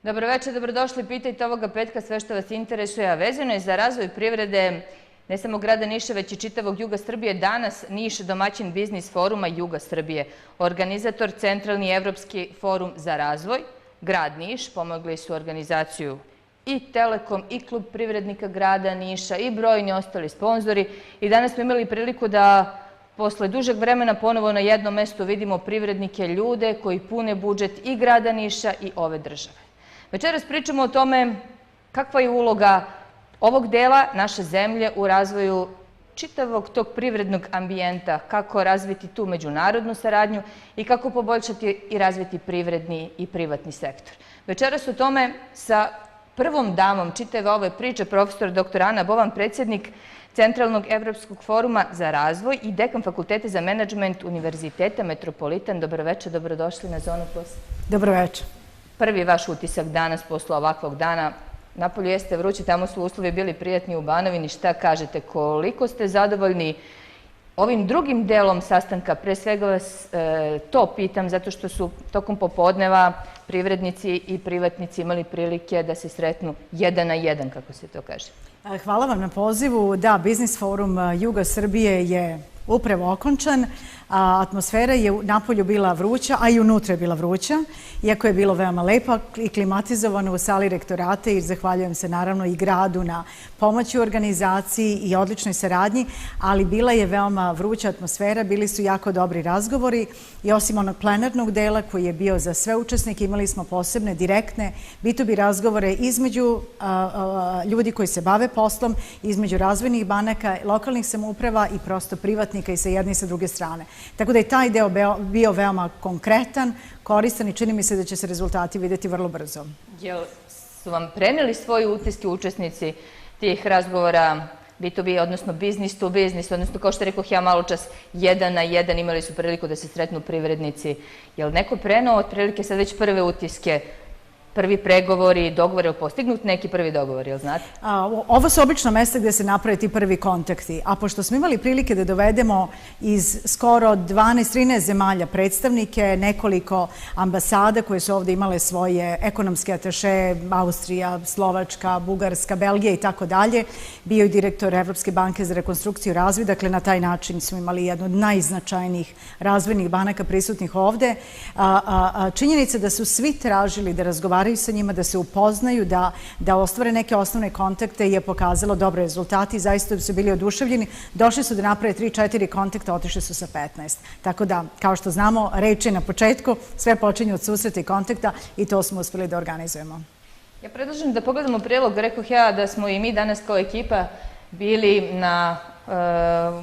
Dobroveče, dobrodošli. Pitajte ovoga petka sve što vas interesuje, a vezano je za razvoj privrede ne samo grada Niša, već i čitavog juga Srbije. Danas Niš domaćin biznis foruma Juga Srbije, organizator Centralni evropski forum za razvoj. Grad Niš pomogli su organizaciju i Telekom, i Klub privrednika grada Niša, i brojni ostali sponzori. I danas smo imali priliku da posle dužeg vremena ponovo na jednom mestu vidimo privrednike, ljude koji pune budžet i grada Niša i ove države. Večeras pričamo o tome kakva je uloga ovog dela naše zemlje u razvoju čitavog tog privrednog ambijenta, kako razviti tu međunarodnu saradnju i kako poboljšati i razviti privredni i privatni sektor. Večeras o tome sa prvom damom čitave ove priče, profesor dr. Ana Bovan, predsjednik Centralnog evropskog foruma za razvoj i dekan Fakulteta za menadžment Univerziteta Metropolitan. Dobroveče, dobrodošli na Zonu Plus. Dobroveče. Prvi vaš utisak danas posle ovakvog dana. Napolju jeste vruće, tamo su uslovi bili prijatni u Banovini. Šta kažete, koliko ste zadovoljni ovim drugim delom sastanka? Pre svega vas to pitam, zato što su tokom popodneva privrednici i privatnici imali prilike da se sretnu jedan na jedan, kako se to kaže. Hvala vam na pozivu. Da, Biznis forum Juga Srbije je upravo okončan. Atmosfera je napolju bila vruća, a i unutra je bila vruća, iako je bilo veoma lepo i klimatizovano u sali rektorata, i zahvaljujem se naravno i gradu na pomoći u organizaciji i odličnoj saradnji, ali bila je veoma vruća atmosfera, bili su jako dobri razgovori i osim onog plenarnog dela koji je bio za sve učesnike, imali smo posebne, direktne B2B razgovore između ljudi koji se bave poslom, između razvojnih banaka, lokalnih samouprava i prosto privatnika i sa jedne i sa druge strane. Tako da je taj deo bio veoma konkretan, koristan i čini mi se da će se rezultati vidjeti vrlo brzo. Jel su vam preneli svoje utiske učesnici tih razgovora B2B, odnosno business to business, odnosno kao što rekoh ja malo čas, jedan na jedan imali su priliku da se sretnu privrednici. Jel neko preneo otprilike sad već prve utiske, prvi pregovori, dogovori, ili postignut neki prvi dogovor, jel znate? Ovo su obično mesta gde se naprave ti prvi kontakti, a pošto smo imali prilike da dovedemo iz skoro 12-13 zemalja predstavnike, nekoliko ambasada koje su ovde imale svoje ekonomske ataše, Austrija, Slovačka, Bugarska, Belgija i tako dalje, bio je direktor Evropske banke za rekonstrukciju i razvoj, dakle na taj način smo imali jednu od najznačajnijih razvojnih banaka prisutnih ovde. Činjenica da su svi tražili da razgovaraju sa njima, da se upoznaju, da ostvare neke osnovne kontakte je pokazalo dobre rezultati i zaista su bili oduševljeni. Došli su da naprave 3-4 kontakta, otišli su sa 15. Tako da, kao što znamo, reč je na početku, sve počinje od susreta i kontakta i to smo uspeli da organizujemo. Ja predlažem da pogledamo prilog, rekoh ja da smo i mi danas kao ekipa bili na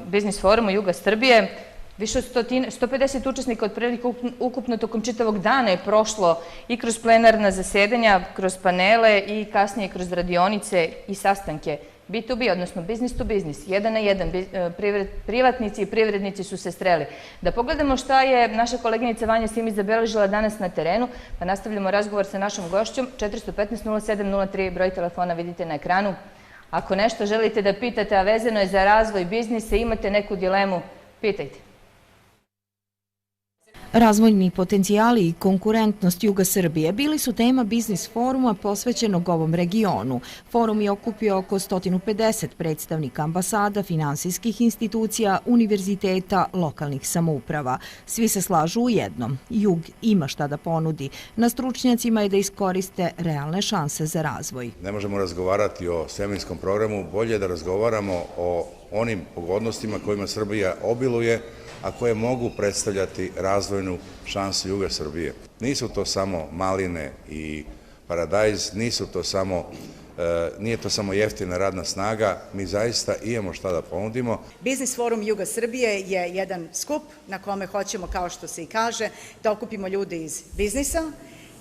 Biznis forumu Juga Srbije. Više od 150 učesnika otprilike ukupno tokom čitavog dana je prošlo i kroz plenarna zasedanja, kroz panele i kasnije kroz radionice i sastanke B2B, odnosno business to business, jedan na jedan. Privatnici i privrednici su se sreli. Da pogledamo šta je naša koleginica Vanja Simić zabeležila danas na terenu, pa nastavljamo razgovor sa našom gošćom. 415-0703, broj telefona vidite na ekranu. Ako nešto želite da pitate, a vezano je za razvoj biznisa, imate neku dilemu, pitajte. Razvojni potencijali i konkurentnost Juga Srbije bili su tema biznis foruma posvećenog ovom regionu. Forum je okupio oko 150 predstavnika ambasada, finansijskih institucija, univerziteta, lokalnih samouprava. Svi se slažu u jednom. Jug ima šta da ponudi. Na stručnjacima je da iskoriste realne šanse za razvoj. Ne možemo razgovarati o svemirskom programu, bolje da razgovaramo o onim pogodnostima kojima Srbija obiluje, a koje mogu predstavljati razvojnu šansu Juga Srbije. Nisu to samo maline i paradajz, nije to samo jeftina radna snaga, mi zaista imamo šta da ponudimo. Biznis forum Juga Srbije je jedan skup na kome hoćemo, kao što se i kaže, da okupimo ljude iz biznisa,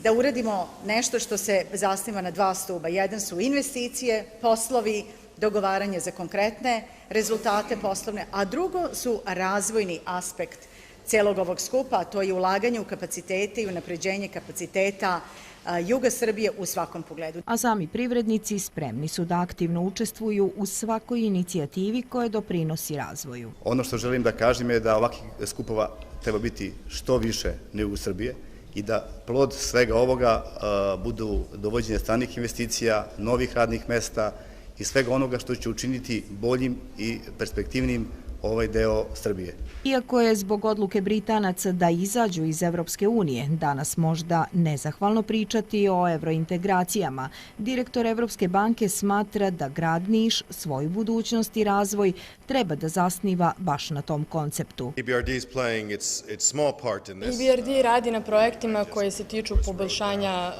da uradimo nešto što se zasniva na dva stuba. Jedan su investicije, poslovi, dogovaranje za konkretne rezultate poslovne, a drugo su razvojni aspekt celog ovog skupa, a to je ulaganje u kapacitete i unapređenje kapaciteta Juga Srbije u svakom pogledu. A sami privrednici spremni su da aktivno učestvuju u svakoj inicijativi koja doprinosi razvoju. Ono što želim da kažem je da ovakvih skupova treba biti što više nego u Srbije i da plod svega ovoga budu dovođenje stranih investicija, novih radnih mesta i svega onoga što će učiniti boljim i perspektivnim ovaj deo Srbije. Iako je zbog odluke Britanaca da izađu iz Evropske unije danas možda nezahvalno pričati o evrointegracijama, direktor Evropske banke smatra da grad Niš svoju budućnost i razvoj treba da zasniva baš na tom konceptu. EBRD radi na projektima koji se tiču poboljšanja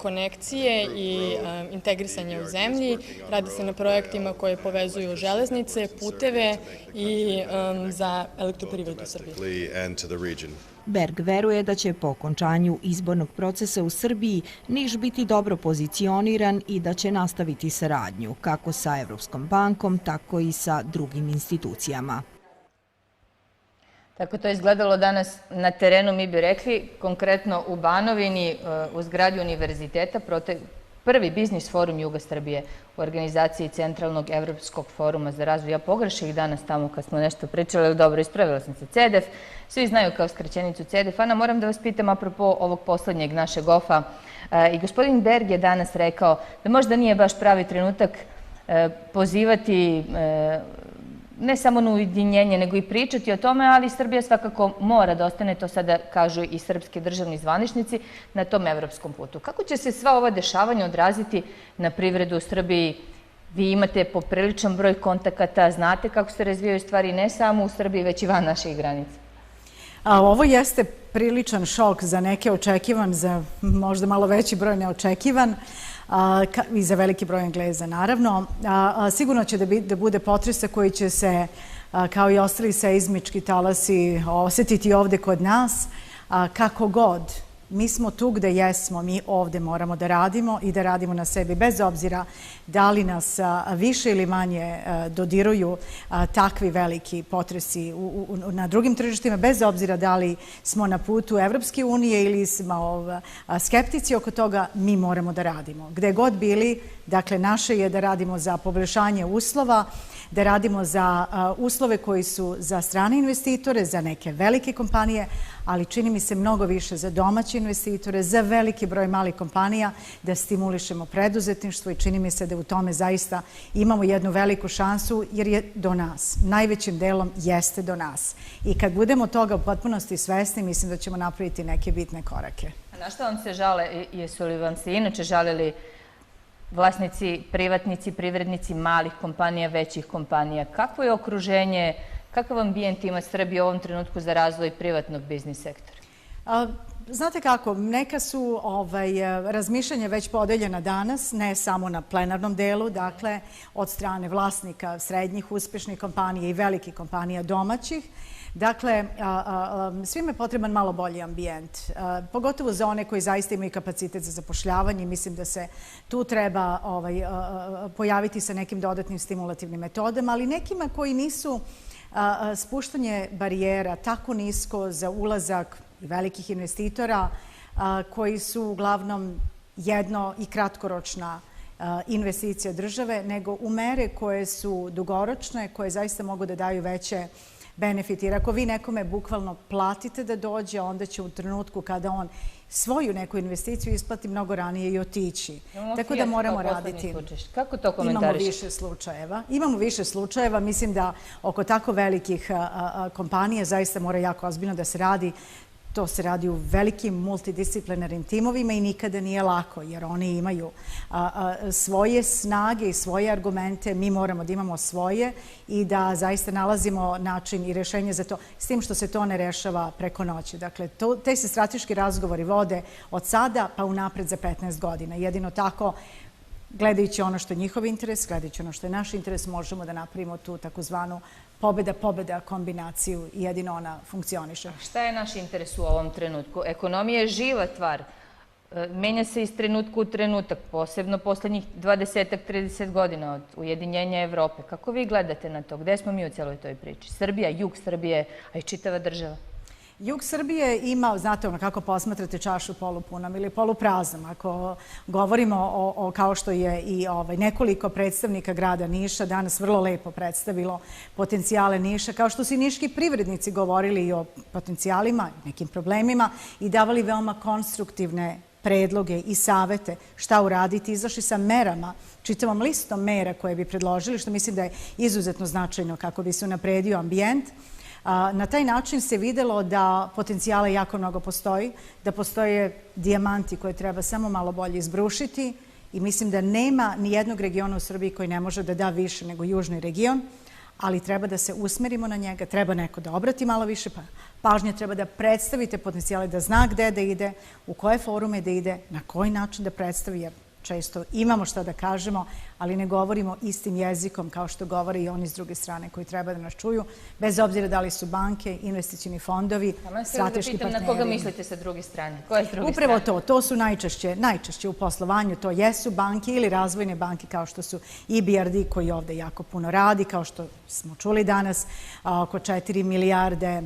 konekcije i integrisanja u zemlji. Radi se na projektima koje povezuju železnice, puteve i za elektroprivredu Srbije. Berg veruje da će po okončanju izbornog procesa u Srbiji Niš biti dobro pozicioniran i da će nastaviti saradnju kako sa Evropskom bankom, tako i sa drugim institucijama. Tako to je izgledalo danas na terenu, mi bi rekli, konkretno u Banovini, u zgradi univerziteta, prvi biznis forum Juga Srbije u organizaciji Centralnog evropskog foruma za razvoj. Ja pogreših danas tamo kad smo nešto pričali, ali dobro, ispravila sam se, CEDEF. Svi znaju kao skraćenicu CEDEF. Ana, moram da vas pitam apropo ovog poslednjeg našeg ofa. I gospodin Berg je danas rekao da možda nije baš pravi trenutak pozivati ne samo na ujedinjenje, nego i pričati o tome, ali Srbija svakako mora da ostane, to sada kažu i srpski državni zvaničnici, na tom evropskom putu. Kako će se sva ova dešavanja odraziti na privredu u Srbiji? Vi imate popriličan broj kontakata, znate kako se razvijaju stvari ne samo u Srbiji, već i van naših granica. Ovo jeste priličan šok za neke očekivan, za možda malo veći broj neočekivan i za veliki broj Engleza, naravno. Sigurno će da bude potresa koji će se, kao i ostali seizmički talasi, osetiti ovde kod nas. Kako god, mi smo tu gde jesmo, mi ovde moramo da radimo i da radimo na sebi, bez obzira da li nas više ili manje dodiruju takvi veliki potresi na drugim tržištima, bez obzira da li smo na putu Evropske unije ili smo skeptici oko toga, mi moramo da radimo. Gde god bili, dakle, naše je da radimo za poboljšanje uslova, da radimo za uslove koji su za strane investitore, za neke velike kompanije, ali čini mi se mnogo više za domaće investitore, za veliki broj malih kompanija, da stimulišemo preduzetništvo i čini mi se da u tome zaista imamo jednu veliku šansu jer je do nas. Najvećim delom jeste do nas. I kad budemo toga u potpunosti svesni, mislim da ćemo napraviti neke bitne korake. A na što vam se žale? Jesu li vam se inače žalili vlasnici, privatnici, privrednici malih kompanija, većih kompanija? Kakvo je okruženje, kakav ambijent ima Srbija u ovom trenutku za razvoj privatnog biznis sektora? Znate kako, neka su razmišljanja već podeljena danas, ne samo na plenarnom delu, dakle, od strane vlasnika srednjih uspešnih kompanija i velikih kompanija domaćih. Dakle, svima je potreban malo bolji ambijent, pogotovo za one koji zaista imaju kapacitet za zapošljavanje. Mislim da se tu treba pojaviti sa nekim dodatnim stimulativnim metodama, ali nekima koji nisu spuštanje barijera tako nisko za ulazak velikih investitora, koji su uglavnom jedno i kratkoročna investicija države, nego u mere koje su dugoročne, koje zaista mogu da daju veće benefit. Jer ako vi nekome bukvalno platite da dođe, onda će u trenutku kada on svoju neku investiciju isplati mnogo ranije i otići. Tako da moramo raditi. Kako to komentariš? Imamo više slučajeva. Imamo više slučajeva. Mislim da oko tako velikih kompanija zaista mora jako ozbiljno da se radi. To se radi u velikim multidisciplinarnim timovima i nikada nije lako, jer oni imaju svoje snage i svoje argumente. Mi moramo da imamo svoje i da zaista nalazimo način i rešenje za to, s tim što se to ne rešava preko noći. Dakle, te se strateški razgovori vode od sada pa unapred za 15 godina. Jedino tako, gledajući ono što je njihov interes, gledajući ono što je naš interes, možemo da napravimo tu takozvanu pobeda kombinaciju i jedino ona funkcioniše. Šta je naš interes u ovom trenutku? Ekonomija je živa tvar. Menja se iz trenutka u trenutak, posebno poslednjih 20-30 godina od ujedinjenja Evrope. Kako vi gledate na to? Gde smo mi u celoj toj priči? Srbija, jug Srbije, a i čitava država? Jug Srbije ima, znate ono kako posmatrate čašu polupunom ili polupraznom. Ako govorimo o kao što je i nekoliko predstavnika grada Niša danas vrlo lepo predstavilo potencijale Niša, kao što su i niški privrednici govorili i o potencijalima, nekim problemima i davali veoma konstruktivne predloge i savete šta uraditi, izašli sa merama, čitavom listom mera koje bi predložili, što mislim da je izuzetno značajno kako bi se unapredio ambijent. Na taj način se videlo da potencijala jako mnogo postoji, da postoje dijamanti koje treba samo malo bolje izbrušiti i mislim da nema ni jednog regiona u Srbiji koji ne može da da više nego južni region, ali treba da se usmerimo na njega, treba neko da obrati malo više pažnje, treba da predstavite potencijale, da zna gde da ide, u koje forume da ide, na koji način da predstavi, jer često imamo šta da kažemo, ali ne govorimo istim jezikom kao što govore i oni s druge strane koji treba da nas čuju, bez obzira da li su banke, investicioni fondovi, strateški partneri. Na koga mislite sa druge strane? Koje s druge Upravo strane? to su najčešće u poslovanju, to jesu banke ili razvojne banke kao što su EBRD koji ovde jako puno radi, kao što smo čuli danas, oko 4 milijarde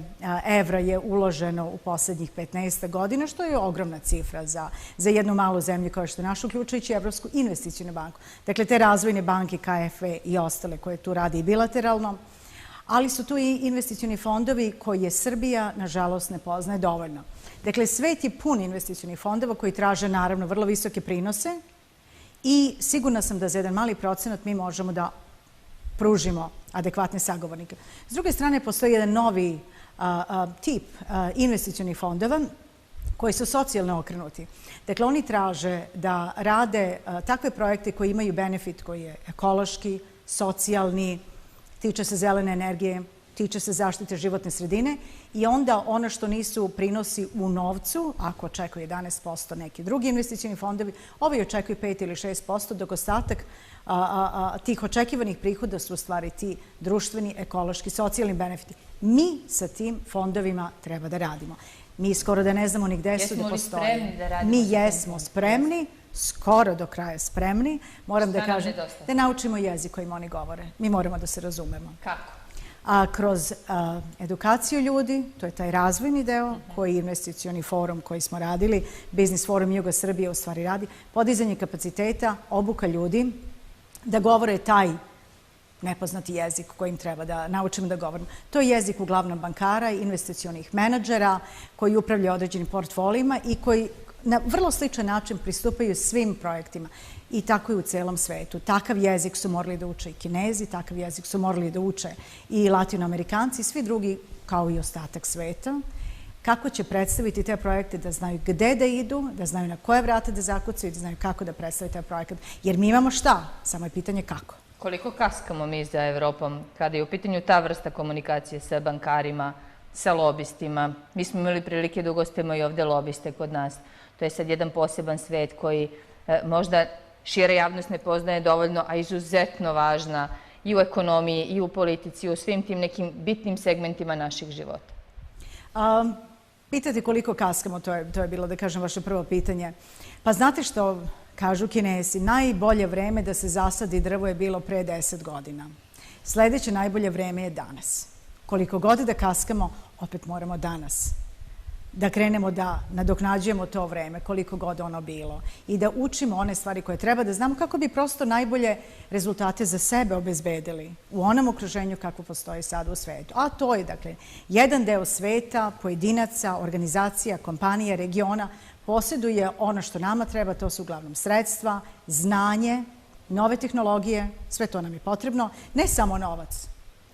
evra je uloženo u poslednjih 15 godina, što je ogromna cifra za jednu malu zemlju kao što je naša, uključujući Evropsku investicionu banku. Dakle, te razvojne banke, KfW i ostale koje tu radi i bilateralno, ali su tu i investicioni fondovi koje Srbija, nažalost, ne poznaje dovoljno. Dakle, svet je pun investicionih fondova koji traže, naravno, vrlo visoke prinose i sigurna sam da za jedan mali procenat mi možemo da pružimo adekvatne sagovornike. S druge strane, postoji jedan novi tip investicionih fondova koji su socijalno okrenuti. Dakle, oni traže da rade takve projekte koji imaju benefit, koji je ekološki, socijalni, tiče se zelene energije, tiče se zaštite životne sredine i onda ono što nisu prinosi u novcu, ako očekuje 11% neki drugi investicioni fondovi, ovi očekuju 5 ili 6%, dok ostatak tih očekivanih prihoda su u stvari ti društveni, ekološki, socijalni benefiti. Mi sa tim fondovima treba da radimo. Mi skoro da ne znamo ni gde su da postoje. Jesmo li spremni da radimo? Mi jesmo spremni, skoro do kraja spremni. Moram da kažem da naučimo jezik kojim oni govore. Mi moramo da se razumemo. Kako? Kroz edukaciju ljudi, to je taj razvojni deo koji investicioni forum koji smo radili, Biznis forum Juga Srbije u stvari radi, podizanje kapaciteta, obuka ljudi, da govore taj nepoznati jezik kojim treba da naučimo da govorimo. To je jezik uglavnom bankara i investicionih menadžera koji upravljaju određenim portfolijima i koji na vrlo sličan način pristupaju svim projektima i tako i u celom svetu. Takav jezik su morali da uče i Kinezi, takav jezik su morali da uče i Latinoamerikanci, svi drugi kao i ostatak sveta. Kako će predstaviti te projekte, da znaju gde da idu, da znaju na koje vrata da zakucaju, da znaju kako da predstavi taj projekat. Jer mi imamo šta, samo je pitanje kako. Koliko kaskamo mi za Evropom kada je u pitanju ta vrsta komunikacije sa bankarima, sa lobistima? Mi smo imali prilike da ugostimo i ovde lobiste kod nas. To je sad jedan poseban svet koji možda šira javnost ne poznaje dovoljno, a izuzetno važna i u ekonomiji, i u politici, i u svim tim nekim bitnim segmentima naših života. Pitate koliko kaskamo, to je bilo, da kažem, vaše prvo pitanje. Pa znate što kažu Kinezi, najbolje vreme da se zasadi drvo je bilo pre 10 godina. Sledeće najbolje vreme je danas. Koliko god da kaskamo, opet moramo danas da krenemo da nadoknađujemo to vreme, koliko god ono bilo, i da učimo one stvari koje treba da znamo kako bi prosto najbolje rezultate za sebe obezbedili u onom okruženju kako postoji sad u svetu. A to je, dakle, jedan deo sveta, pojedinaca, organizacija, kompanija, regiona, posjeduje ono što nama treba, to su uglavnom sredstva, znanje, nove tehnologije, sve to nam je potrebno, ne samo novac.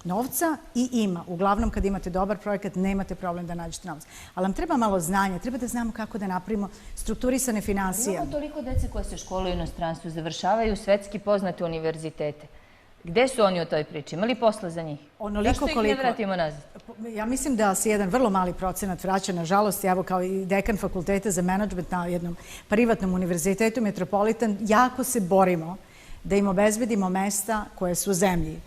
Novca i ima. Uglavnom, kad imate dobar projekat, nemate problem da nađete novac. Ali nam treba malo znanja, treba da znamo kako da napravimo strukturisane finansije. Imamo toliko dece koje se školuju u inostranstvu, završavaju svetski poznate univerzitete. Gde su oni u toj priči? Ima li posla za njih? Zašto ih ne vratimo nazad? Ja mislim da se jedan vrlo mali procenat vraća, nažalost, evo kao i dekan fakulteta za menadžment na jednom privatnom univerzitetu Metropolitan, jako se borimo da im obezbedimo mesta koje su u zemlji.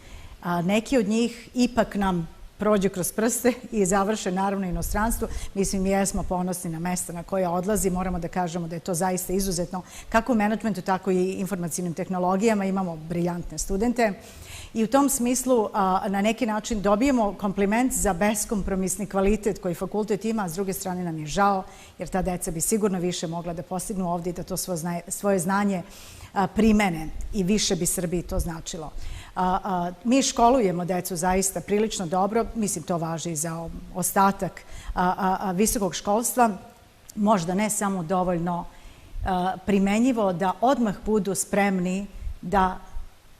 Neki od njih ipak nam prođu kroz prste i završe naravno inostranstvu. Mislim, mi jesmo ponosni na mesta na koje odlazi. Moramo da kažemo da je to zaista izuzetno kako u menadžmentu, tako i informacijnim tehnologijama. Imamo briljantne studente. I u tom smislu na neki način dobijemo kompliment za beskompromisni kvalitet koji fakultet ima, a s druge strane nam je žao jer ta deca bi sigurno više mogla da postignu ovdje i da to svoje znanje primene i više bi Srbiji to značilo. Mi školujemo decu zaista prilično dobro, mislim to važi i za ostatak visokog školstva, možda ne samo dovoljno primenjivo da odmah budu spremni da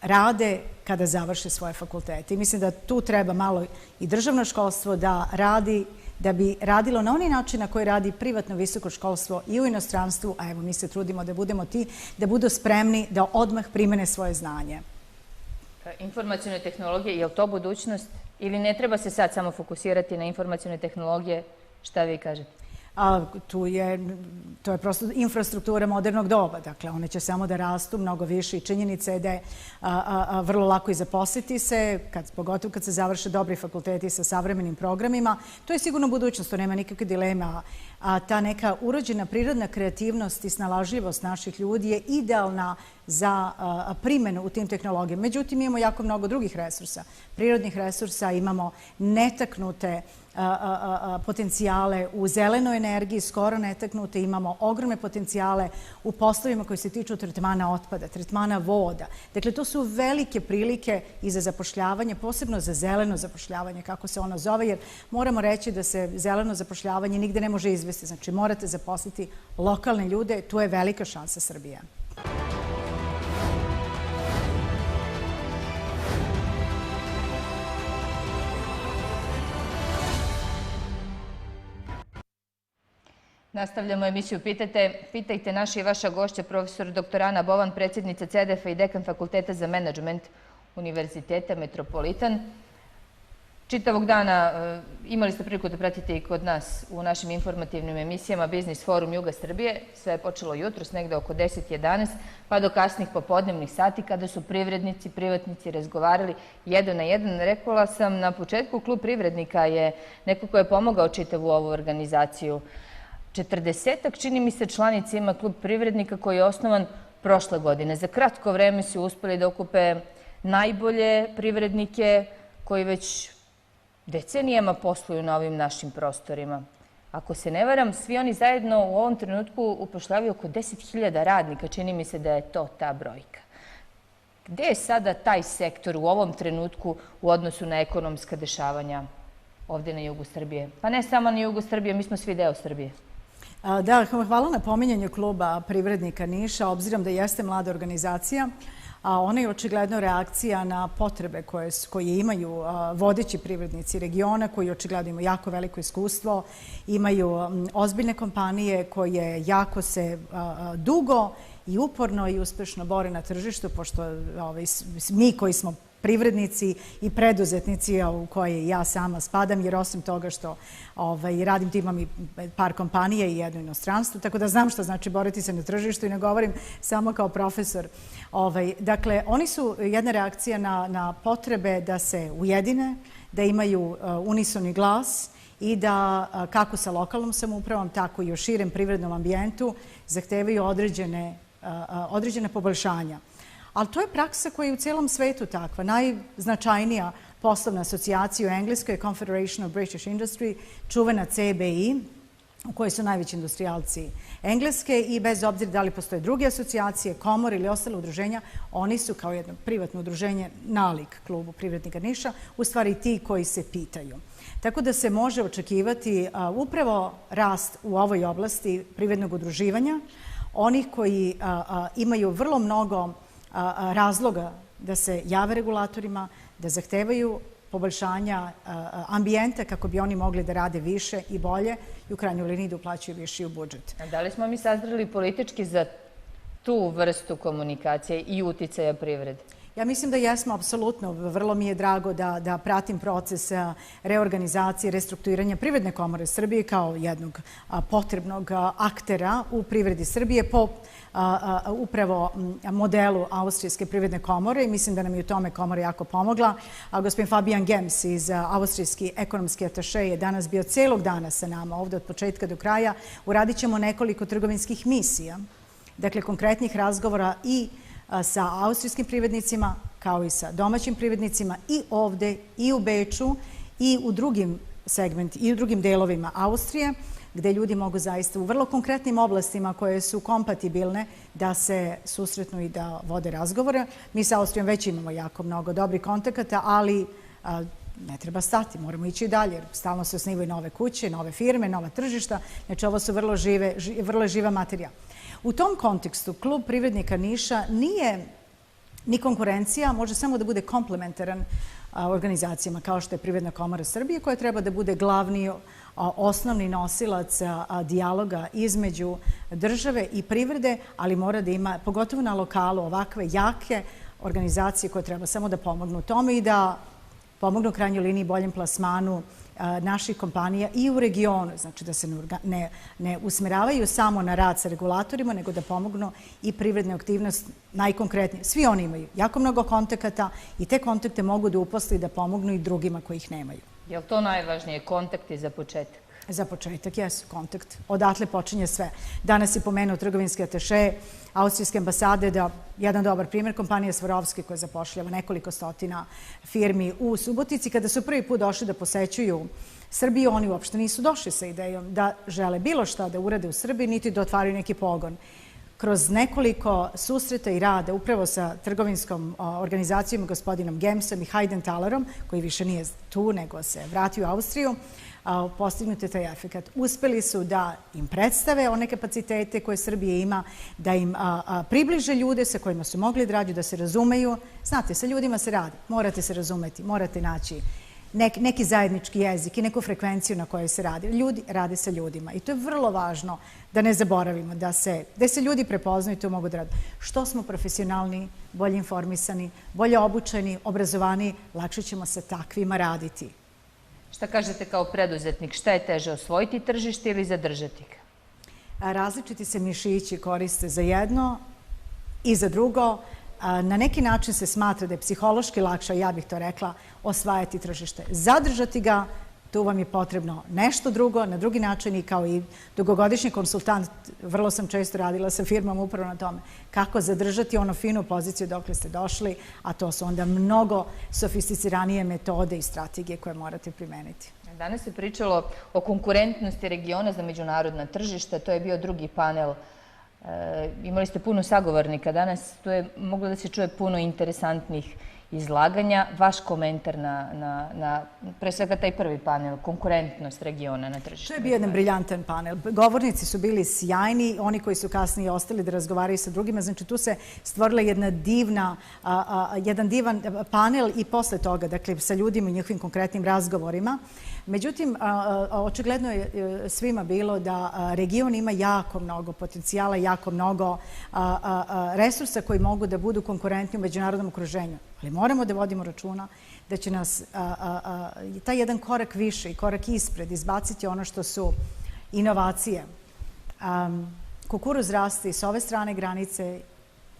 rade kada završe svoje fakultete. I mislim da tu treba malo i državno školstvo da radi, da bi radilo na onaj način na koji radi privatno visoko školstvo i u inostranstvu, a evo mi se trudimo da budemo ti, da budu spremni da odmah primene svoje znanje. Informacijone tehnologije, je li to budućnost ili ne treba se sad samo fokusirati na informacijone tehnologije? Šta vi kažete? To je prosto infrastruktura modernog doba. Dakle, one će samo da rastu mnogo više i činjenica je da je vrlo lako i zaposliti se, pogotovo kad se završe dobri fakulteti sa savremenim programima. To je sigurno budućnost, to nema nikakve dileme. A ta neka urođena prirodna kreativnost i snalažljivost naših ljudi je idealna za primjenu u tim tehnologijama. Međutim, imamo jako mnogo drugih resursa. Prirodnih resursa, imamo netaknute potencijale u zelenoj energiji, skoro netaknute, imamo ogromne potencijale u poslovima koji se tiču tretmana otpada, tretmana voda. Dakle, to su velike prilike i za zapošljavanje, posebno za zeleno zapošljavanje, kako se ono zove, jer moramo reći da se zeleno zapošljavanje nigde ne može izvesti. Znači, morate zaposliti lokalne ljude, tu je velika šansa Srbije. Nastavljamo emisiju Pitajte naša i vaša gošća, profesor dr. Ana Bovan, predsjednica CEDEF-a i dekan Fakulteta za menadžment Univerziteta Metropolitan. Čitavog dana imali ste priliku da pratite i kod nas u našim informativnim emisijama Biznis forum Juga Srbije. Sve je počelo jutros, negde oko 10-11, pa do kasnih popodnevnih sati kada su privrednici, privatnici razgovarali jedan na jedan. Rekla sam na početku, klub privrednika je neko ko je pomogao čitavu ovu organizaciju. 40-ak, čini mi se, članica ima klub privrednika koji je osnovan prošle godine. Za kratko vreme su uspeli da okupe najbolje privrednike koji već decenijama posluju na ovim našim prostorima. Ako se ne varam, svi oni zajedno u ovom trenutku upošljavaju oko 10.000 radnika. Čini mi se da je to ta brojka. Gde je sada taj sektor u ovom trenutku u odnosu na ekonomska dešavanja ovdje na jugu Srbije? Pa ne samo na jugu Srbije, mi smo svi deo Srbije. Da, hvala na pominjanju kluba privrednika Niša, obzirom da jeste mlada organizacija, a ona je očigledno reakcija na potrebe koje imaju vodeći privrednici regiona, koji očigledno imaju jako veliko iskustvo, imaju ozbiljne kompanije koje jako se dugo i uporno i uspešno bore na tržištu, pošto mi koji smo privrednici i preduzetnici u koje ja sama spadam, jer osim toga što radim, imam i par kompanija i jedno inostranstvo, tako da znam što znači boriti se na tržištu i ne govorim samo kao profesor. Dakle, oni su jedna reakcija na potrebe da se ujedine, da imaju unisoni glas i da kako sa lokalnom samoupravom, tako i u širem privrednom ambijentu zahtevaju određene poboljšanja. Ali to je praksa koja je u cijelom svetu takva. Najznačajnija poslovna asocijacija u Engleskoj je Confederation of British Industry, čuvena CBI, u kojoj su najveći industrijalci Engleske i bez obzira da li postoje druge asocijacije, komore ili ostale udruženja, oni su kao jedno privatno udruženje nalik klubu privrednika Niša, u stvari ti koji se pitaju. Tako da se može očekivati upravo rast u ovoj oblasti privrednog udruživanja, onih koji imaju vrlo mnogo razloga da se jave regulatorima, da zahtevaju poboljšanja ambijenta kako bi oni mogli da rade više i bolje i u krajnjoj liniji da uplaćuju više u budžet. Da li smo mi sazreli politički za tu vrstu komunikacije i uticaja privrede? Ja mislim da jesmo, apsolutno. Vrlo mi je drago da pratim proces reorganizacije, restrukturiranja Privredne komore Srbije kao jednog potrebnog aktera u privredi Srbije po upravo modelu Austrijske privredne komore i mislim da nam je u tome komora jako pomogla. Gospodin Fabian Gems iz Austrijski ekonomski ataše je danas bio celog dana sa nama ovde od početka do kraja. Uradit ćemo nekoliko trgovinskih misija, dakle konkretnih razgovora i sa austrijskim privrednicima, kao i sa domaćim privrednicima i ovde, i u Beču, i u drugim segmentima, i u drugim delovima Austrije, gde ljudi mogu zaista u vrlo konkretnim oblastima koje su kompatibilne da se susretnu i da vode razgovore. Mi sa Austrijom već imamo jako mnogo dobrih kontakata, ali ne treba stati, moramo ići i dalje. Stalno se osnivaju nove kuće, nove firme, nova tržišta. Znači, ovo su vrlo živa materija. U tom kontekstu, Klub privrednika Niša nije ni konkurencija, može samo da bude komplementaran organizacijama kao što je Privredna komora Srbije, koja treba da bude glavni, osnovni nosilac dijaloga između države i privrede, ali mora da ima, pogotovo na lokalu, ovakve jake organizacije koje treba samo da pomognu tome i da pomognu u krajnjoj liniji boljem plasmanu naših kompanija i u regionu. Znači da se ne usmeravaju samo na rad sa regulatorima, nego da pomognu i privredne aktivnosti najkonkretnije. Svi oni imaju jako mnogo kontakata i te kontakte mogu da uposle i da pomognu i drugima koji ih nemaju. Je li to najvažnije, kontakti za početak? Za početak, jesu, kontakt. Odatle počinje sve. Danas je pomenuo trgovinski ataše Austrijske ambasade, da jedan dobar primjer, kompanija Svarovski koja zapošljava nekoliko stotina firmi u Subotici. Kada su prvi put došli da posećuju Srbiju, oni uopšte nisu došli sa idejom da žele bilo šta da urade u Srbiji, niti da otvaraju neki pogon. Kroz nekoliko susreta i rada upravo sa trgovinskom organizacijom gospodinom Gemsom i Heidentalerom, koji više nije tu, nego se vratio u Austriju, postignut je taj efekat. Uspeli su da im predstave one kapacitete koje Srbije ima, da im približe ljude sa kojima su mogli da radi, da se razumeju. Znate, sa ljudima se radi, morate se razumeti, morate naći neki zajednički jezik i neku frekvenciju na kojoj se radi. Ljudi rade sa ljudima i to je vrlo važno da ne zaboravimo, da se ljudi prepoznaju i to mogu da rade. Što smo profesionalni, bolje informisani, bolje obučeni, obrazovani, lakše ćemo sa takvima raditi. Šta kažete kao preduzetnik? Šta je teže, osvojiti tržište ili zadržati ga? Različiti se mišići koriste za jedno i za drugo. Na neki način se smatra da je psihološki lakše, ja bih to rekla, osvajati tržište. Zadržati ga, tu vam je potrebno nešto drugo, na drugi način i kao i dugogodišnji konsultant, vrlo sam često radila sa firmom upravo na tome, kako zadržati onu finu poziciju dokle ste došli, a to su onda mnogo sofisticiranije metode i strategije koje morate primeniti. Danas se pričalo o konkurentnosti regiona za međunarodna tržišta, to je bio drugi panel. Imali ste puno sagovornika danas, tu je moglo da se čuje puno interesantnih izlaganja. Vaš komentar na pre svega taj prvi panel, konkurentnost regiona na tržištu. To je bio jedan briljantan panel. Govornici su bili sjajni, oni koji su kasnije ostali da razgovaraju sa drugima. Znači tu se stvorila jedan divan panel i posle toga, dakle sa ljudima i njihovim konkretnim razgovorima. Međutim, očigledno je svima bilo da region ima jako mnogo potencijala, jako mnogo resursa koji mogu da budu konkurentni u međunarodnom okruženju. Ali moramo da vodimo računa da će nas taj jedan korak više i korak ispred izbaciti ono što su inovacije. Kukuruz raste i s ove strane granice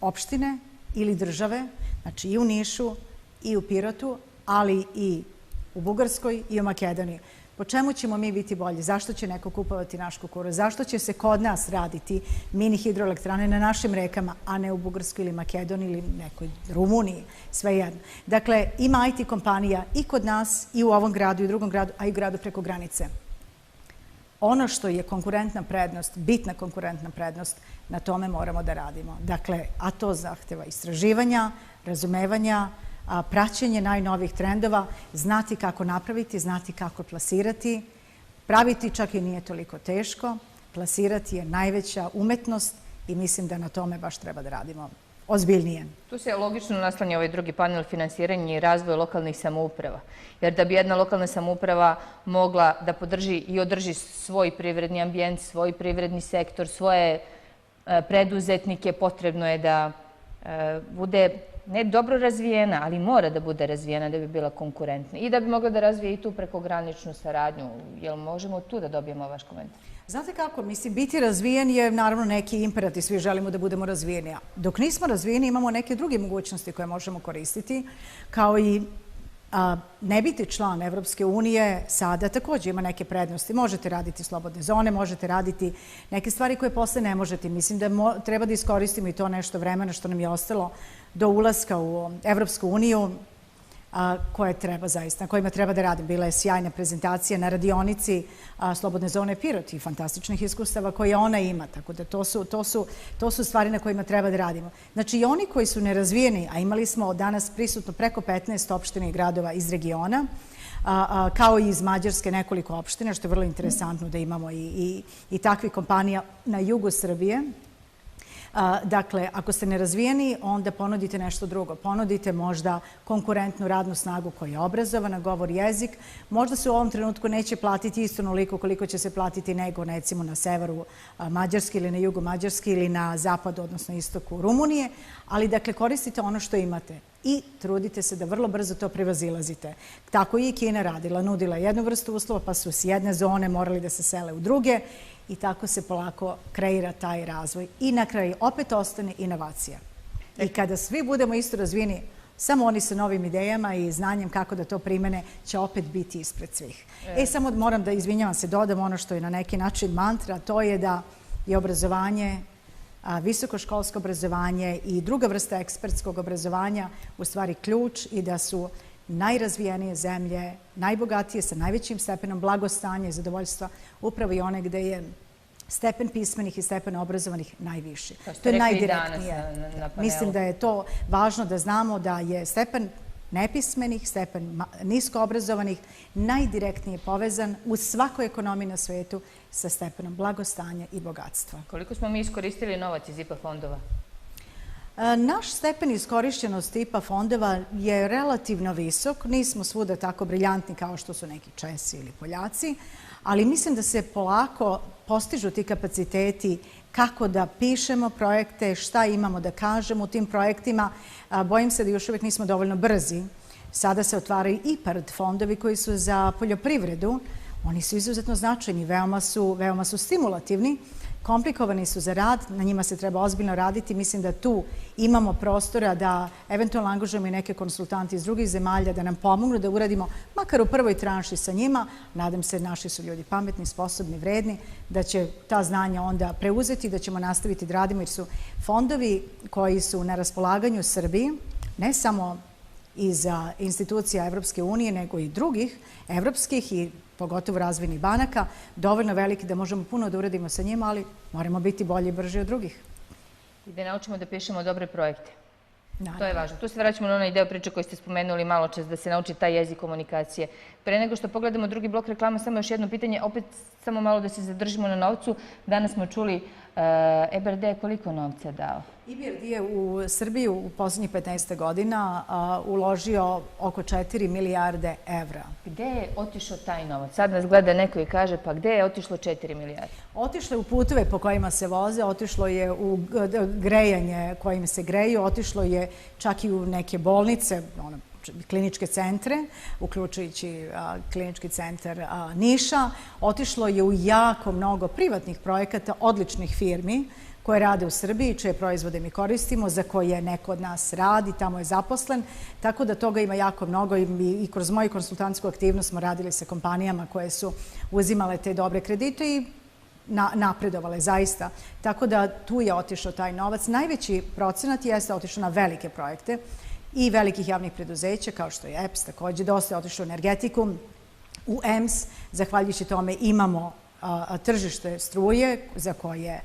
opštine ili države, znači i u Nišu i u Pirotu, ali i u Bugarskoj i u Makedoniji. Po čemu ćemo mi biti bolji? Zašto će neko kupovati naš kukuruz? Zašto će se kod nas raditi mini hidroelektrane na našim rekama, a ne u Bugarskoj ili Makedoniji ili nekoj Rumuniji? Svejedno. Dakle, ima IT kompanija i kod nas, i u ovom gradu, i u drugom gradu, a i u gradu preko granice. Ono što je konkurentna prednost, bitna konkurentna prednost, na tome moramo da radimo. Dakle, a to zahteva istraživanja, razumevanja, praćenje najnovijih trendova, znati kako napraviti, znati kako plasirati. Praviti čak i nije toliko teško. Plasirati je najveća umetnost i mislim da na tome baš treba da radimo ozbiljnije. Tu se logično naslanja ovaj drugi panel, finansiranje i razvoj lokalnih samouprava. Jer da bi jedna lokalna samouprava mogla da podrži i održi svoj privredni ambijent, svoj privredni sektor, svoje preduzetnike, potrebno je da bude ne dobro razvijena, ali mora da bude razvijena da bi bila konkurentna i da bi mogla da razvije i tu prekograničnu saradnju. Jel možemo tu da dobijemo vaš komentar? Znate kako, mislim, biti razvijen je naravno neki imperativ, svi želimo da budemo razvijeni. Dok nismo razvijeni imamo neke druge mogućnosti koje možemo koristiti, kao i ne biti član Evropske unije sada također ima neke prednosti. Možete raditi slobodne zone, možete raditi neke stvari koje posle ne možete. Mislim da treba da iskoristimo i to nešto vremena što nam je ostalo do ulaska u Evropsku uniju, koje treba zaista, na kojima treba da radim. Bila je sjajna prezentacija na radionici Slobodne zone Pirot i fantastičnih iskustava koje ona ima, tako da to su stvari na kojima treba da radimo. Znači i oni koji su nerazvijeni, a imali smo danas prisutno preko 15 opština i gradova iz regiona, kao i iz Mađarske nekoliko opština, što je vrlo interesantno da imamo i takvih kompanija na jugu Srbije. Dakle, ako ste nerazvijeni, onda ponudite nešto drugo. Ponudite možda konkurentnu radnu snagu koja je obrazovana, govori jezik. Možda se u ovom trenutku neće platiti isto onoliko koliko će se platiti nego recimo na severu Mađarske ili na jugu Mađarske ili na zapadu, odnosno istoku Rumunije, ali dakle koristite ono što imate i trudite se da vrlo brzo to prevazilazite. Tako je i Kina radila, nudila jednu vrstu uslova, pa su s jedne zone morali da se sele u druge i tako se polako kreira taj razvoj. I na kraju opet ostane inovacija. I kada svi budemo isto razvijeni, samo oni sa novim idejama i znanjem kako da to primene će opet biti ispred svih. Samo moram da, izvinjavam se, dodam ono što je na neki način mantra, to je da je obrazovanje, visokoškolsko obrazovanje i druga vrsta ekspertskog obrazovanja u stvari ključ i da su najrazvijenije zemlje, najbogatije, sa najvećim stepenom blagostanja i zadovoljstva, upravo i one gde je stepen pismenih i stepen obrazovanih najviši. To je najdirektnije. Mislim da je to važno da znamo da je stepen nepismenih, stepen nisko obrazovanih najdirektnije povezan u svakoj ekonomiji na svetu sa stepenom blagostanja i bogatstva. Koliko smo mi iskoristili novac iz IPA fondova? Naš stepen iskorišćenosti IPA fondova je relativno visok. Nismo svuda tako briljantni kao što su neki Česi ili Poljaci, ali mislim da se polako postižu ti kapaciteti kako da pišemo projekte, šta imamo da kažemo u tim projektima. Bojim se da još uvijek nismo dovoljno brzi. Sada se otvaraju IPARD fondovi koji su za poljoprivredu. Oni su izuzetno značajni, veoma su stimulativni, komplikovani su za rad, na njima se treba ozbiljno raditi. Mislim da tu imamo prostora da eventualno angažujemo i neke konsultanti iz drugih zemalja da nam pomognu da uradimo, makar u prvoj tranši sa njima. Nadam se, naši su ljudi pametni, sposobni, vredni, da će ta znanja onda preuzeti i da ćemo nastaviti da radimo, jer su fondovi koji su na raspolaganju Srbiji, ne samo iz institucija Evropske unije, nego i drugih evropskih i pogotovo razvojnih banaka, dovoljno veliki da možemo puno da uradimo sa njima, ali moramo biti bolji i brži od drugih. I da naučimo da pišemo dobre projekte. To je važno. Tu se vraćamo na onaj deo priče koji ste spomenuli malo čas, da se nauči taj jezik komunikacije. Pre nego što pogledamo drugi blok reklama, samo još jedno pitanje, opet samo malo da se zadržimo na novcu. Danas smo čuli EBRD koliko novca je dao? EBRD je u Srbiju u poslednjih 15 godina uložio oko 4 milijarde evra. Gde je otišao taj novac? Sad nas gleda neko i kaže, pa gde je otišlo 4 milijarde? Otišlo je u puteve po kojima se voze, otišlo je u grejanje kojim se greju, otišlo je čak i u neke bolnice, kliničke centre, uključujući klinički centar Niša. Otišlo je u jako mnogo privatnih projekata, odličnih firmi koje rade u Srbiji, čije proizvode mi koristimo, za koje neko od nas radi, tamo je zaposlen. Tako da toga ima jako mnogo i kroz moju konsultantsku aktivnost smo radili sa kompanijama koje su uzimale te dobre kredite i napredovale zaista. Tako da tu je otišao taj novac. Najveći procenat jeste otišao na velike projekte i velikih javnih preduzeća, kao što je EPS, također dosta je otišao u energetiku. U EMS, zahvaljujući tome, imamo tržište struje za koje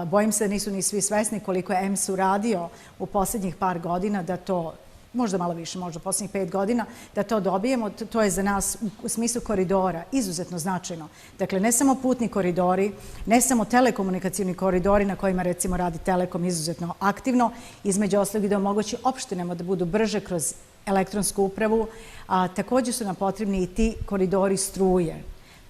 bojim se da nisu ni svi svesni koliko je EMS uradio u posljednjih par godina, da to, možda malo više, možda posljednjih 5 godina, da to dobijemo. To je za nas u smislu koridora izuzetno značajno. Dakle, ne samo putni koridori, ne samo telekomunikacijni koridori na kojima recimo radi Telekom izuzetno aktivno, između ostalog da omogući opštinama da budu brže kroz elektronsku upravu, a također su nam potrebni i ti koridori struje.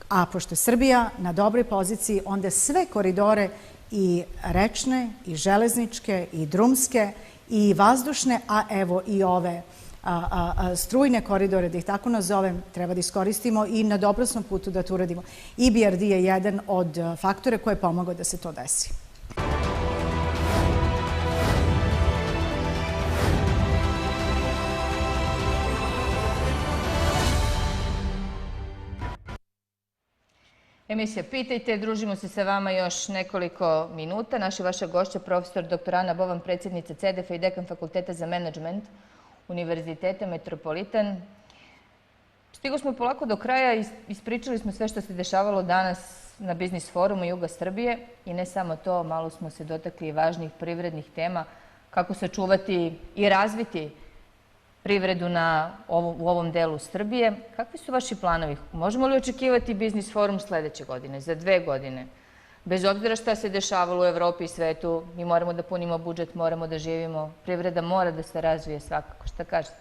A pošto je Srbija na dobroj poziciji, onda sve koridore i rečne, i železničke, i drumske, i vazdušne, a evo i ove strujne koridore, da ih tako nazovem, treba da iskoristimo i na dobrom smo putu da to uradimo. EBRD je jedan od faktora koji je pomogao da se to desi. Emisija Pitajte, družimo se sa vama još nekoliko minuta. Naša i vaša gošća, profesor dr. Ana Bovan, predsjednica CEDEF-a i dekan Fakulteta za menadžment Univerziteta Metropolitan. Stigo smo polako do kraja, ispričali smo sve što se dešavalo danas na Biznis forumu Juga Srbije i ne samo to, malo smo se dotakli važnih privrednih tema, kako sačuvati i razviti privredu u ovom delu Srbije. Kakvi su vaši planovi? Možemo li očekivati Biznis forum sledeće godine, za 2 godine? Bez obzira šta se dešavalo u Evropi i svetu, mi moramo da punimo budžet, moramo da živimo, privreda mora da se razvije svakako. Šta kažete?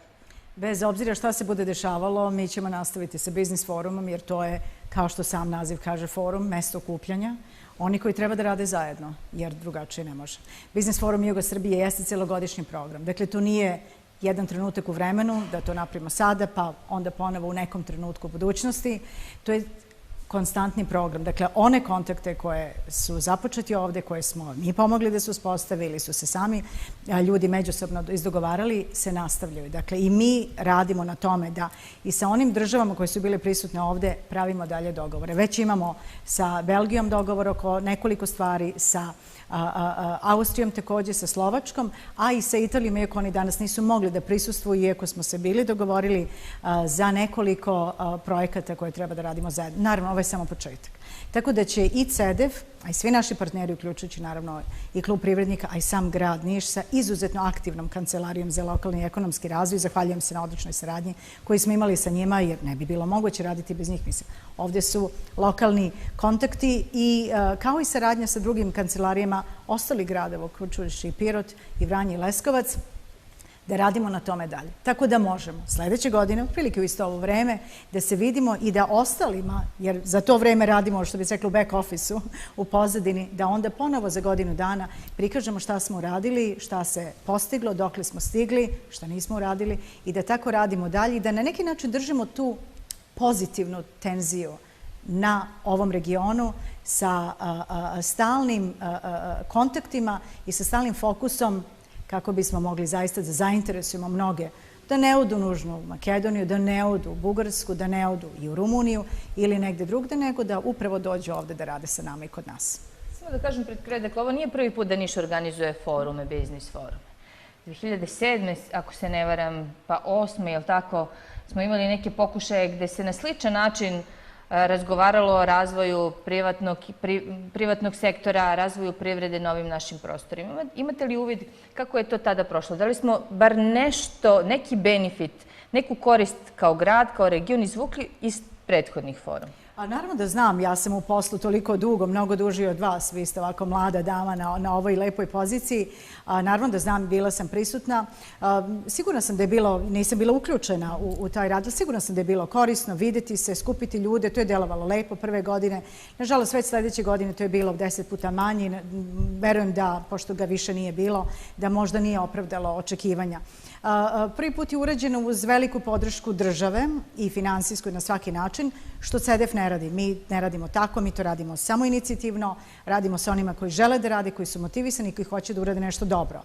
Bez obzira šta se bude dešavalo, mi ćemo nastaviti sa Biznis forumom, jer to je, kao što sam naziv kaže, forum, mesto okupljanja. Oni koji treba da rade zajedno, jer drugačije ne može. Biznis forum Juga Srbije jeste celogodišnji program. Dakle, to nije jedan trenutak u vremenu, da to napravimo sada, pa onda ponovo u nekom trenutku u budućnosti. To je konstantni program. Dakle, one kontakte koje su započeti ovde, koje smo mi pomogli da se uspostavili, su se sami ljudi međusobno izdogovarali, se nastavljaju. Dakle, i mi radimo na tome da i sa onim državama koje su bile prisutne ovde pravimo dalje dogovore. Već imamo sa Belgijom dogovor oko nekoliko stvari, sa Austrijom takođe, sa Slovačkom, a i sa Italijom, iako oni danas nisu mogli da prisustvuju, iako smo se bili dogovorili za nekoliko projekata koje treba da radimo zajedno. Naravno, ovo je samo početak. Tako da će i CEDEF, a i svi naši partneri, uključujući naravno i Klub privrednika, a i sam grad Niš sa izuzetno aktivnom kancelarijom za lokalni i ekonomski razvoj, zahvaljujem se na odličnoj saradnji koju smo imali sa njima, jer ne bi bilo moguće raditi bez njih. Mislim, ovde su lokalni kontakti i kao i saradnja sa drugim kancelarijama ostalih gradova, uključujući i Pirot, i Vranje i Leskovac, da radimo na tome dalje. Tako da možemo sledeće godine, otprilike u isto ovo vreme, da se vidimo i da ostalima, jer za to vreme radimo, što bi se reklo, u back office-u, u pozadini, da onda ponovo za godinu dana prikažemo šta smo uradili, šta se postiglo, dokle smo stigli, šta nismo uradili i da tako radimo dalje i da na neki način držimo tu pozitivnu tenziju na ovom regionu sa stalnim kontaktima i sa stalnim fokusom kako bismo mogli zaista da zainteresujemo mnoge da ne odu nužno u Makedoniju, da ne odu u Bugarsku, da ne odu i u Rumuniju ili negde drugde, nego da upravo dođu ovde da rade sa nama i kod nas. Samo da kažem pred kraj, dakle, ovo nije prvi put da Niš organizuje forume, biznis forume. 2007. ako se ne varam, pa 2008. jel tako, smo imali neke pokušaje gde se na sličan način razgovaralo o razvoju privatnog sektora, razvoju privrede na ovim našim prostorima. Imate li uvid kako je to tada prošlo? Da li smo bar nešto, neki benefit, neku korist kao grad, kao region izvukli iz prethodnih foruma? A naravno da znam, ja sam u poslu toliko dugo, mnogo duži od vas, vi ste ovako mlada dama na ovoj lepoj poziciji. Naravno da znam, bila sam prisutna. Sigurna sam da je bilo, nisam bila uključena u taj rad, ali sigurna sam da je bilo korisno videti se, skupiti ljude, to je delovalo lepo prve godine. Nažalost, već sledeće godine to je bilo 10 puta manji. Verujem da, pošto ga više nije bilo, da možda nije opravdalo očekivanja. Prvi put je urađeno uz veliku podršku države i finansijsku na svaki način, što CEDEF ne radi. Mi ne radimo tako, mi to radimo samo inicijativno, radimo sa onima koji žele da rade, koji su motivisani i koji hoće da urade nešto dobro.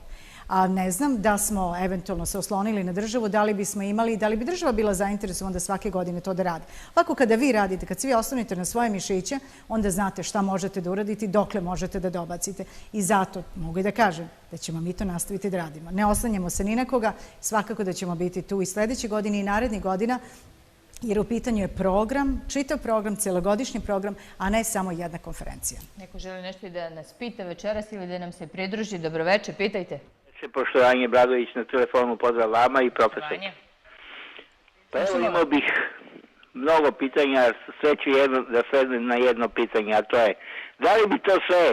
A ne znam da smo eventualno se oslonili na državu, da li bismo imali, da li bi država bila zainteresovana da svake godine to da radi. Ovako kada vi radite, kad svi ostanete na svoje mišiće, onda znate šta možete da uradite i dokle možete da dobacite. I zato mogu i da kažem da ćemo mi to nastaviti da radimo. Ne oslanjamo se ni na koga, svakako da ćemo biti tu i sledeće godine i narednih godina, jer u pitanju je program, čitav program, celogodišnji program, a ne samo jedna konferencija. Neko želi nešto i da nas pita večeras ili da nam se pridruži? Dobroveče, pitajte. Poštovanje Bradović na telefonu, pozdrav vama i profesor. Pa evo imao bih mnogo pitanja, sve ću da svedem na jedno pitanje, a to je da li bi to sve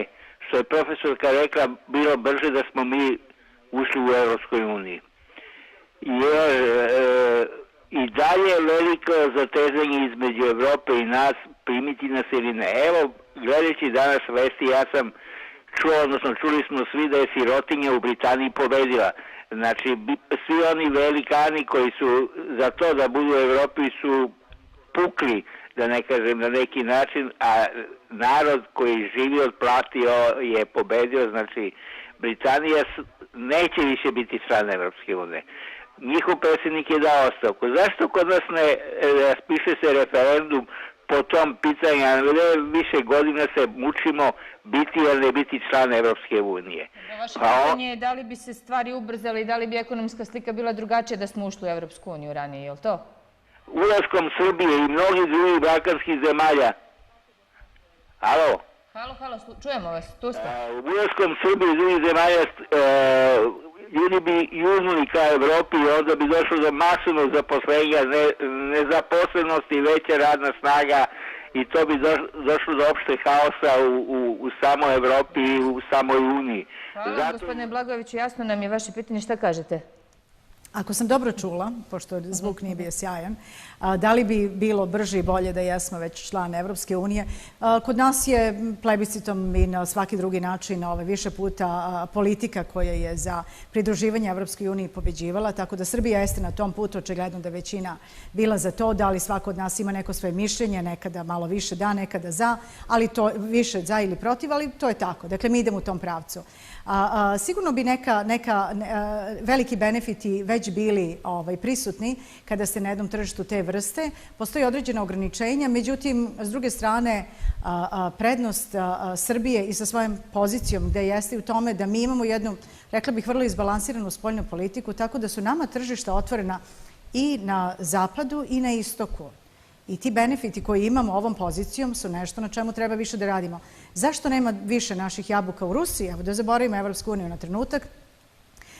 što je profesorka rekla bilo brže da smo mi ušli u Evropskoj uniji? Jer i dalje veliko zatezanje između Evrope i nas, primiti nas ili ne. Evo, gledajući danas vesti, ja sam čuo, odnosno čuli smo svi da je sirotinja u Britaniji pobedila. Znači, svi oni velikani koji su za to da budu u Evropi su pukli, da ne kažem na neki način, a narod koji živi od platio je pobedio, znači Britanija neće više biti član Evropske unije. Njihov predsjednik je dao ostavku. Zašto kod nas ne raspiše se referendum po tom pitanju, a više godina se mučimo biti ili ne biti član Evropske unije? Vaše pitanje je da li bi se stvari ubrzali, da li bi ekonomska slika bila drugačija da smo ušli u Evropsku uniju ranije, je li to? Ulaskom Srbije i mnogih drugih balkanskih zemalja. Halo? Halo, čujemo vas, tu ste. Ulaskom Srbije i drugih zemalja ljudi bi juznuli ka Evropi i onda bi došlo do masovnog zaposlenja, nezaposlenosti, veća radna snaga i to bi došlo do opšte haosa u samoj Evropi i u samoj Uniji. Hvala, gospodine Blagojeviću, jasno nam je vaše pitanje, šta kažete? Ako sam dobro čula, pošto zvuk nije bio sjajan, da li bi bilo brže i bolje da jesmo već član Evropske unije? Kod nas je plebiscitom i na svaki drugi način više puta politika koja je za pridruživanje Evropskoj uniji pobeđivala, tako da Srbija jeste na tom putu, očigledno da većina bila za to, da li svako od nas ima neko svoje mišljenje, nekada malo više da, nekada za, ali to više za ili protiv, ali to je tako. Dakle, mi idemo u tom pravcu. Sigurno bi veliki benefiti već bili prisutni kada ste na jednom tržištu te vrste. Postoji određena ograničenja, međutim, s druge strane, prednost Srbije i sa svojom pozicijom gde jeste u tome da mi imamo jednu, rekla bih, vrlo izbalansiranu spoljnu politiku, tako da su nama tržišta otvorena i na zapadu i na istoku. I ti benefiti koji imamo ovom pozicijom su nešto na čemu treba više da radimo. Zašto nema više naših jabuka u Rusiji? Evo da zaboravimo Evropsku uniju na trenutak.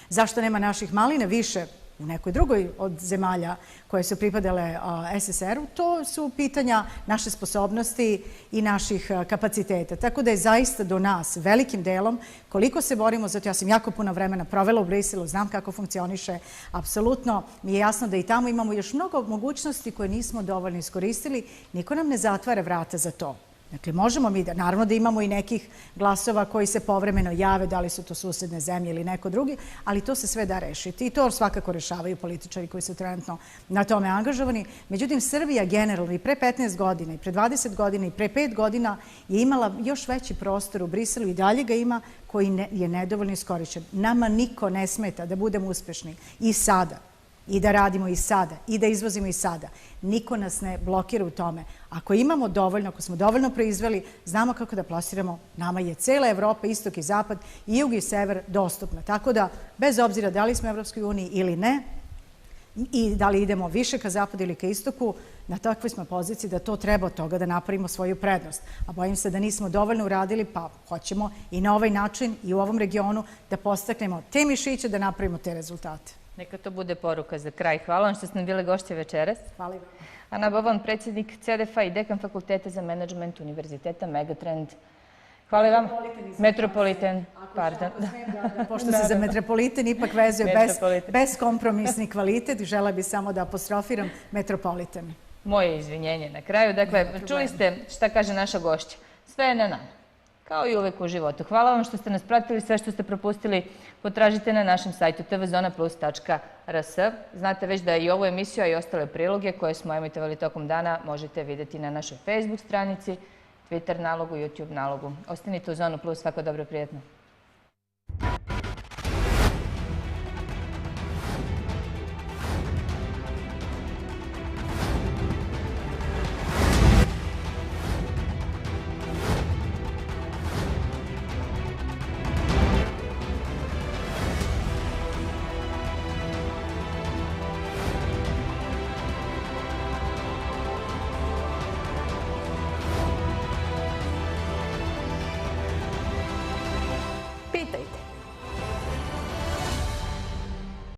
Zašto nema naših malina više u nekoj drugoj od zemalja koje su pripadale SSR-u? To su pitanja naše sposobnosti i naših kapaciteta. Tako da je zaista do nas velikim delom koliko se borimo za to. Ja sam jako puno vremena provela u Briselu, znam kako funkcioniše. Apsolutno mi je jasno da i tamo imamo još mnogo mogućnosti koje nismo dovoljno iskoristili. Niko nam ne zatvara vrata za to. Dakle, možemo mi da, naravno da imamo i nekih glasova koji se povremeno jave, da li su to susedne zemlje ili neko drugi, ali to se sve da rešiti i to svakako rešavaju političari koji su trenutno na tome angažovani. Međutim, Srbija generalno i pre 15 godina i pre 20 godina i pre 5 godina je imala još veći prostor u Briselu i dalje ga ima koji je nedovoljno iskorišćen. Nama niko ne smeta da budemo uspešni i sada. I da radimo i sada, i da izvozimo i sada. Niko nas ne blokira u tome. Ako imamo dovoljno, ako smo dovoljno proizveli, znamo kako da plasiramo. Nama je cela Evropa, istok i zapad, i jug i sever dostupna. Tako da, bez obzira da li smo u Evropskoj uniji ili ne, i da li idemo više ka zapadu ili ka istoku, na takvoj smo poziciji da to treba od toga da napravimo svoju prednost. A bojim se da nismo dovoljno uradili, pa hoćemo i na ovaj način i u ovom regionu da postaknemo te mišiće da napravimo te rezultate. Neka to bude poruka za kraj. Hvala vam što ste nam bile gošće večeras. Hvala vam. Ana Boban, predsjednik CDF-a i dekan Fakulteta za menadžment Univerziteta Megatrend. Hvala vam. Metropolitan. Pardon. Pošto se za Metropolitan ipak vezuje beskompromisni kvalitet, žela bi samo da apostrofiram Metropolitan. Moje izvinjenje na kraju. Dakle, čuli ste šta kaže naša gošća. Sve je na nama. Kao i uvek u životu. Hvala vam što ste nas pratili, sve što ste propustili potražite na našem sajtu tvzonaplus.rs. Znate već da i ovu emisiju, a i ostale priloge koje smo emitovali tokom dana možete vidjeti na našoj Facebook stranici, Twitter nalogu, YouTube nalogu. Ostanite u Zonu Plus, svako dobro, prijetno. Pitajte.